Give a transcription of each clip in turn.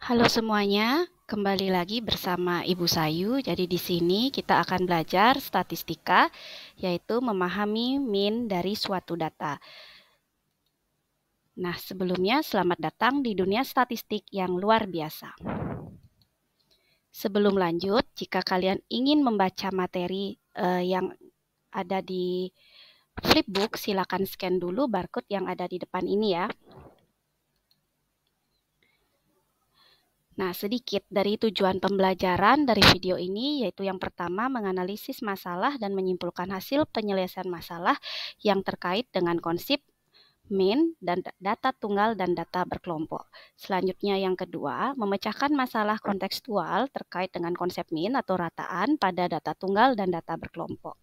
Halo semuanya, kembali lagi bersama Ibu Sayu. Jadi di sini kita akan belajar statistika, yaitu memahami mean dari suatu data. Nah, sebelumnya selamat datang di dunia statistik yang luar biasa. Sebelum lanjut, jika kalian ingin membaca materi yang ada di flipbook, silakan scan dulu barcode yang ada di depan ini ya. Nah, sedikit dari tujuan pembelajaran dari video ini, yaitu yang pertama menganalisis masalah dan menyimpulkan hasil penyelesaian masalah yang terkait dengan konsep mean dan data tunggal dan data berkelompok. Selanjutnya yang kedua, memecahkan masalah kontekstual terkait dengan konsep mean atau rataan pada data tunggal dan data berkelompok.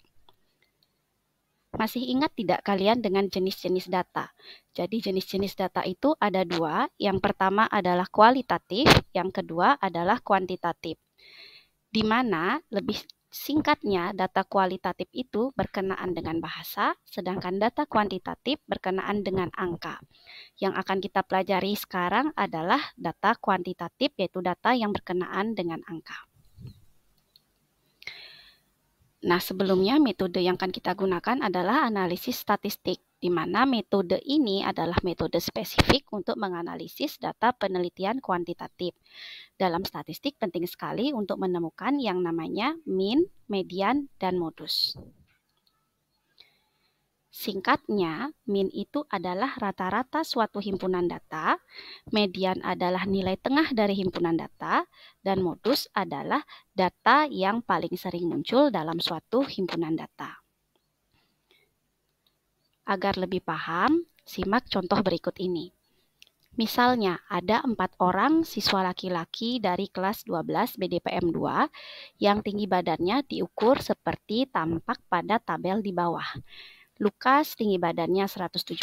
Masih ingat tidak kalian dengan jenis-jenis data? Jadi jenis-jenis data itu ada dua. Yang pertama adalah kualitatif, yang kedua adalah kuantitatif. Di mana lebih singkatnya data kualitatif itu berkenaan dengan bahasa, sedangkan data kuantitatif berkenaan dengan angka. Yang akan kita pelajari sekarang adalah data kuantitatif, yaitu data yang berkenaan dengan angka. Nah, sebelumnya metode yang akan kita gunakan adalah analisis statistik, di mana metode ini adalah metode spesifik untuk menganalisis data penelitian kuantitatif. Dalam statistik penting sekali untuk menemukan yang namanya mean, median, dan modus. Singkatnya, mean itu adalah rata-rata suatu himpunan data, median adalah nilai tengah dari himpunan data, dan modus adalah data yang paling sering muncul dalam suatu himpunan data. Agar lebih paham, simak contoh berikut ini. Misalnya, ada 4 orang siswa laki-laki dari kelas 12 BDPM 2 yang tinggi badannya diukur seperti tampak pada tabel di bawah. Lukas tinggi badannya 176,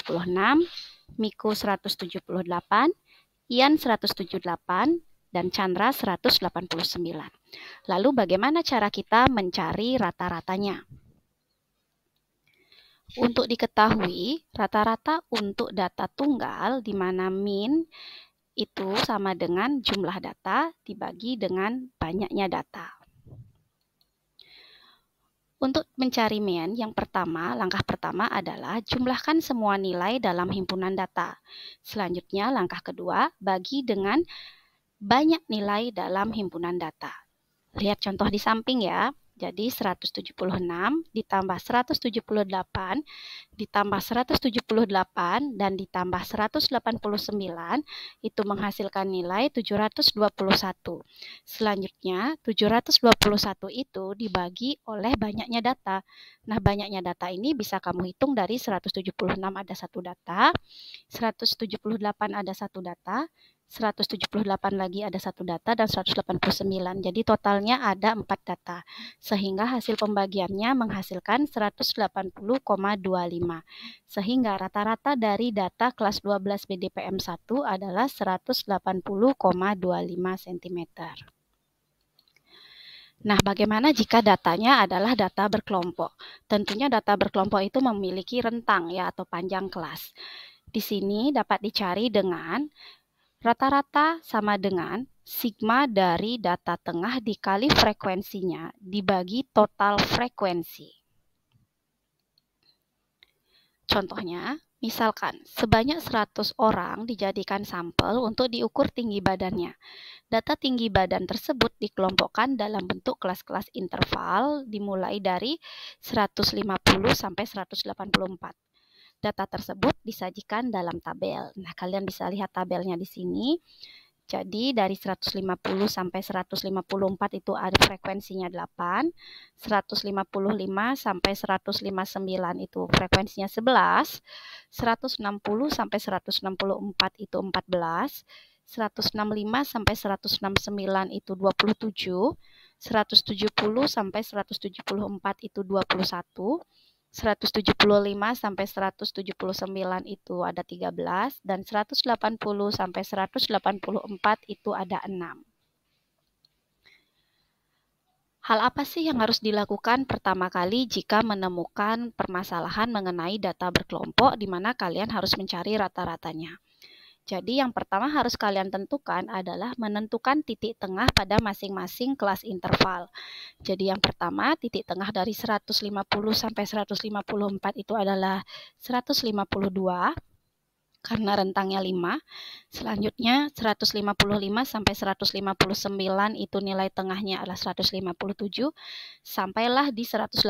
Miko 178, Ian 178, dan Chandra 189. Lalu bagaimana cara kita mencari rata-ratanya? Untuk diketahui, rata-rata untuk data tunggal di mana mean itu sama dengan jumlah data dibagi dengan banyaknya data. Untuk mencari mean, langkah pertama adalah jumlahkan semua nilai dalam himpunan data. Selanjutnya, langkah kedua, bagi dengan banyak nilai dalam himpunan data. Lihat contoh di samping ya. Jadi 176 ditambah 178 ditambah 178 dan ditambah 189 itu menghasilkan nilai 721. Selanjutnya 721 itu dibagi oleh banyaknya data. Nah, banyaknya data ini bisa kamu hitung dari 176 ada satu data, 178 ada satu data, 178 lagi ada satu data, dan 189. Jadi totalnya ada 4 data. Sehingga hasil pembagiannya menghasilkan 180,25. Sehingga rata-rata dari data kelas 12 BDPM 1 adalah 180,25 cm. Nah, bagaimana jika datanya adalah data berkelompok? Tentunya data berkelompok itu memiliki rentang ya atau panjang kelas. Di sini dapat dicari dengan rata-rata sama dengan sigma dari data tengah dikali frekuensinya dibagi total frekuensi. Contohnya, misalkan sebanyak 100 orang dijadikan sampel untuk diukur tinggi badannya. Data tinggi badan tersebut dikelompokkan dalam bentuk kelas-kelas interval dimulai dari 150 sampai 184. Data tersebut disajikan dalam tabel. Nah, kalian bisa lihat tabelnya di sini. Jadi dari 150 sampai 154 itu ada frekuensinya 8, 155 sampai 159 itu frekuensinya 11, 160 sampai 164 itu 14, 165 sampai 169 itu 27, 170 sampai 174 itu 21, 175 sampai 179 itu ada 13 dan 180 sampai 184 itu ada 6. Hal apa sih yang harus dilakukan pertama kali jika menemukan permasalahan mengenai data berkelompok di mana kalian harus mencari rata-ratanya? Jadi yang pertama harus kalian tentukan adalah menentukan titik tengah pada masing-masing kelas interval. Jadi yang pertama titik tengah dari 150 sampai 154 itu adalah 152 karena rentangnya 5. Selanjutnya 155 sampai 159 itu nilai tengahnya adalah 157. Sampailah di 180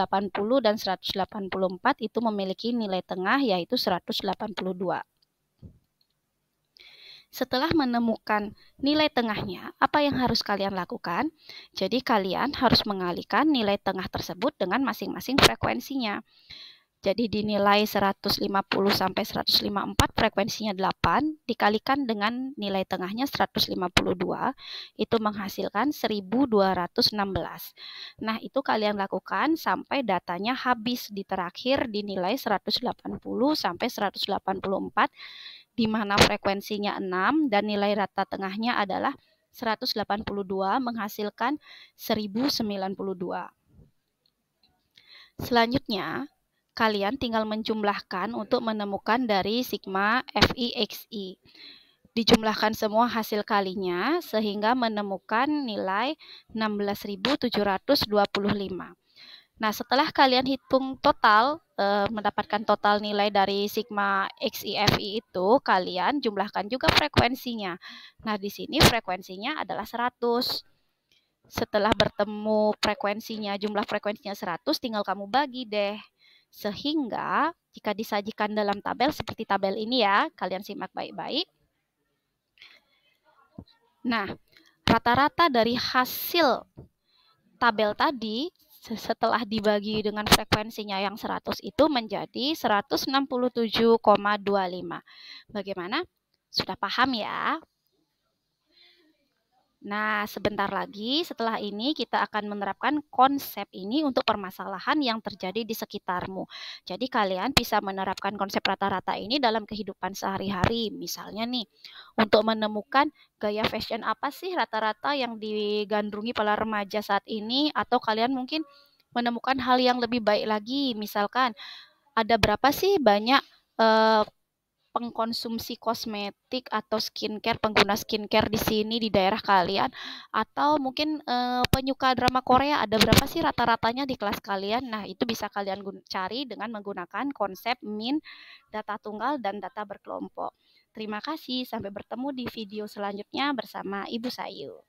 dan 184 itu memiliki nilai tengah yaitu 182. Setelah menemukan nilai tengahnya, apa yang harus kalian lakukan? Jadi kalian harus mengalihkan nilai tengah tersebut dengan masing-masing frekuensinya. Jadi dinilai 150 sampai 154 frekuensinya 8 dikalikan dengan nilai tengahnya 152 itu menghasilkan 1216. Nah, itu kalian lakukan sampai datanya habis di terakhir dinilai 180 sampai 184 di mana frekuensinya 6 dan nilai rata tengahnya adalah 182 menghasilkan 1092. Selanjutnya, kalian tinggal menjumlahkan untuk menemukan dari sigma FIXI. Dijumlahkan semua hasil kalinya sehingga menemukan nilai 16.725. Nah, setelah kalian hitung total, mendapatkan total nilai dari sigma XIFI itu, kalian jumlahkan juga frekuensinya. Nah, di sini frekuensinya adalah 100. Setelah bertemu frekuensinya, jumlah frekuensinya 100, tinggal kamu bagi deh. Sehingga jika disajikan dalam tabel seperti tabel ini ya, kalian simak baik-baik. Nah, rata-rata dari hasil tabel tadi setelah dibagi dengan frekuensinya yang 100 itu menjadi 167,25. Bagaimana? Sudah paham ya? Nah, sebentar lagi setelah ini kita akan menerapkan konsep ini untuk permasalahan yang terjadi di sekitarmu. Jadi kalian bisa menerapkan konsep rata-rata ini dalam kehidupan sehari-hari. Misalnya nih, untuk menemukan gaya fashion apa sih rata-rata yang digandrungi para remaja saat ini, atau kalian mungkin menemukan hal yang lebih baik lagi. Misalkan ada berapa sih banyak pengkonsumsi kosmetik atau skincare, pengguna skincare di sini di daerah kalian, atau mungkin penyuka drama Korea ada berapa sih rata-ratanya di kelas kalian. Nah, itu bisa kalian cari dengan menggunakan konsep min, data tunggal, dan data berkelompok. Terima kasih, sampai bertemu di video selanjutnya bersama Ibu Sayu.